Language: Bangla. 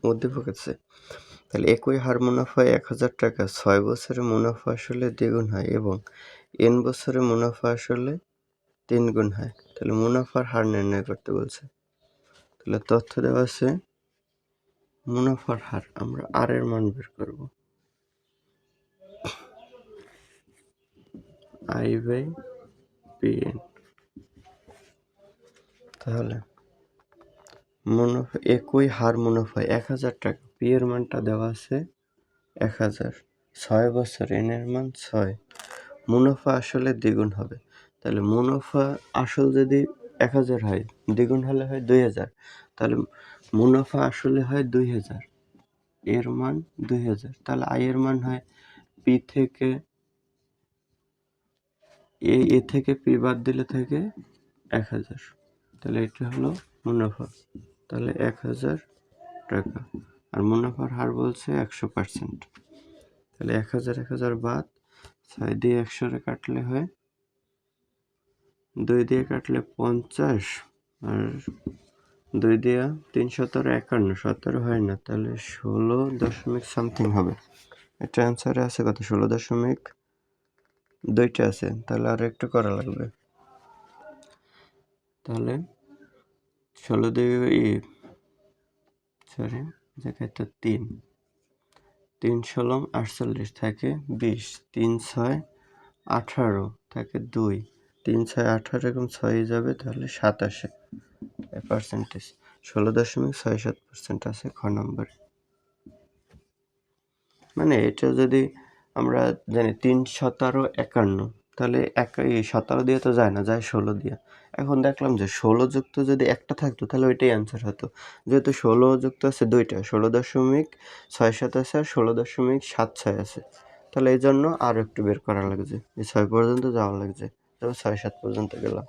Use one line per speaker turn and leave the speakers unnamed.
উদ্দীপক আছে। তাহলে একই হার মুনাফা ১,০০০ টাকা ৬ বছরে মুনাফা আসলে দ্বিগুণ হয় এবং n বছরে মুনাফা আসলে ৩ গুণ হয়। তাহলে মুনাফার হার নির্ণয় করতে বলছে। তাহলে তথ্য দেওয়া আছে মুনাফার হার, আমরা আর এর মান বের করব। I/Pn। তাহলে মুনাফা একই হার মুনাফা ১,০০০ টাকা, পি এর মানটা দেওয়া আছে ১,০০০, ৬ বছর n এর মান ৬, মুনাফা আসলে দ্বিগুণ হবে। তাহলে মুনাফা আসল যদি ১,০০০ হয়, দ্বিগুণ হলে হয় ২,০০০। তাহলে মুনাফা আসলে হয় ২,০০০, এর মান ২,০০০। তাহলে আই এর মান হয় পি থেকে এ থেকে পি বাদ দিলে থাকে ১,০০০। তাহলে এটা হলো মুনাফা। তাহলে ১,০০০ টাকা, আর মুনাফার হার বলছে ১০০%। তাহলে ১,০০০ বাদ, ৬ দিয়ে ১০০ কাটলে হয়, ২ দিয়ে কাটলে ৫০, আর ২ দিয়ে ৩ সতেরো ৫১, ১৭ হয় না, তাহলে ১৬ দশমিক সামথিং হবে। এটা অ্যান্সারে আছে কত? ১৬.২টা আছে। তাহলে আর একটু করা লাগবে। তাহলে ১৬ দিয়ে জায়গায় তো ৩, ৩ ষোলং ৪৮ থাকে ২০, ৩ ছয় ১৮ থাকে ২, ৩ ছয় ১৮ এরকম ৬ যাবে, তাহলে ২৭ পার্সেন্টেজ ১৬.৬৭% আছে খ নম্বরে। মানে এটা যদি আমরা জানি ৩ সতেরো ৫১, তাহলে ১৭ দিয়ে তো যায় না, যায় ১৬ দিয়ে। এখন দেখলাম যে ১৬ যুক্ত যদি একটা থাকতো তাহলে ওইটাই অ্যান্সার হতো। যেহেতু ১৬ যুক্ত আছে দুইটা, ১৬.৬৭ আছে আর ১৬.৭৬ আছে, তাহলে এই জন্য আরও একটু বের করা লাগছে, এই ৬ পর্যন্ত যাওয়া লাগছে, তবে ৬-৭ পর্যন্ত গেলাম।